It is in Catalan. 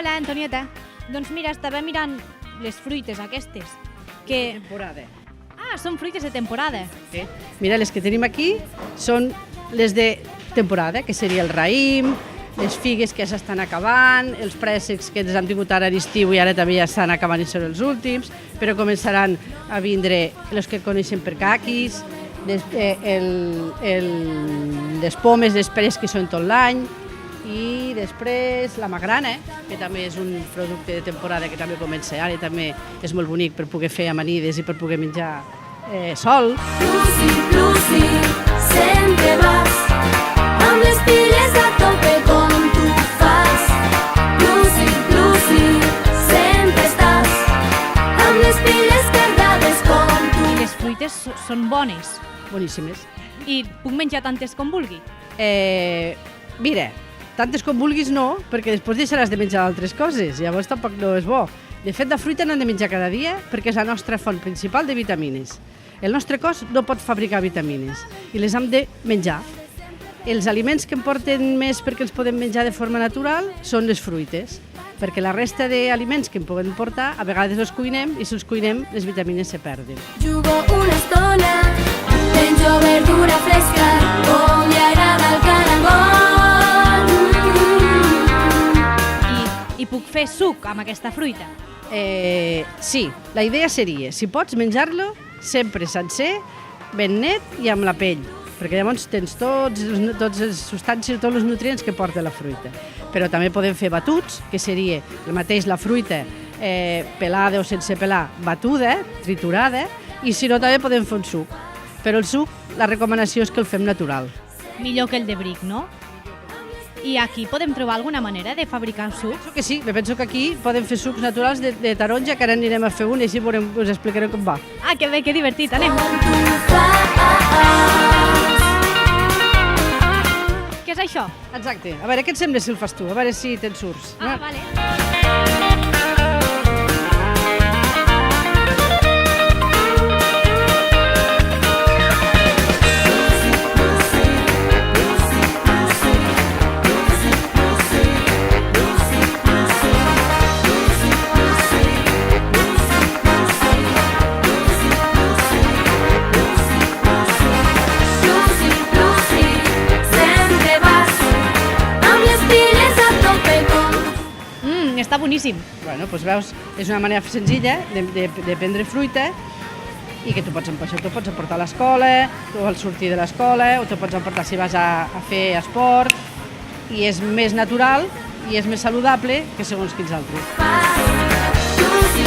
Hola, Antonieta. Doncs mira, estava mirant les fruites aquestes. Que... Temporada. Ah, són fruites de temporada. Sí. Mira, les que tenim aquí són les de temporada, que seria el raïm, les figues que ja s'estan acabant, els préssecs que ens han tingut ara a l'estiu i ara també ja estan acabant i són els últims, però començaran a vindre els que coneixen per caquis, les pomes, les peres que són tot l'any, i després la magrana, que també és un producte de temporada que també comença ara i també és molt bonic per poder fer amanides i per poder menjar sol. Lucy, Lucy, sempre vas amb les piles a tope com tu fas. Lucy, Lucy, sempre estàs amb les piles carregades com tu. I les fruites són bones. Boníssimes. I puc menjar tantes com vulgui? Mira, tantes com vulguis no, perquè després deixaràs de menjar altres coses, llavors tampoc no és bo. De fet, la fruita n'hem de menjar cada dia perquè és la nostra font principal de vitamines. El nostre cos no pot fabricar vitamines i les hem de menjar. Els aliments que en porten més perquè els podem menjar de forma natural són les fruites, perquè la resta d'aliments que en poden portar a vegades els cuinem i si els cuinem les vitamines se perden. Jugo una estona, menjo verdura fresca, com li agrada el caragol. I puc fer suc amb aquesta fruita? Sí, la idea seria, si pots menjar-lo, sempre sencer, ben net i amb la pell, perquè llavors tens tots les substàncies, tots els nutrients que porta la fruita. Però també podem fer batuts, que seria el mateix la fruita pelada o sense pelar, batuda, triturada, i si no també podem fer un suc. Però el suc, la recomanació és que el fem natural. Millor que el de bric, no? I aquí podem trobar alguna manera de fabricar suc? Penso que sí, penso que aquí podem fer sucs naturals de taronja, que ara anirem a fer un i així us explicarem com va. Ah, que bé, que divertit, anem! Què és això? Exacte. A veure, què et sembla si el fas tu? A veure si te'n surts. Ah, vale. Lucy, Lucy, sempre vas amb les piles a tope com tu. Està boníssim. Bueno, doncs veus, és una manera senzilla de prendre fruita i que tu pots emportar a l'escola, o al sortir de l'escola, o te pots emportar si vas a fer esport, i és més natural i és més saludable que segons quins altres. Lucy,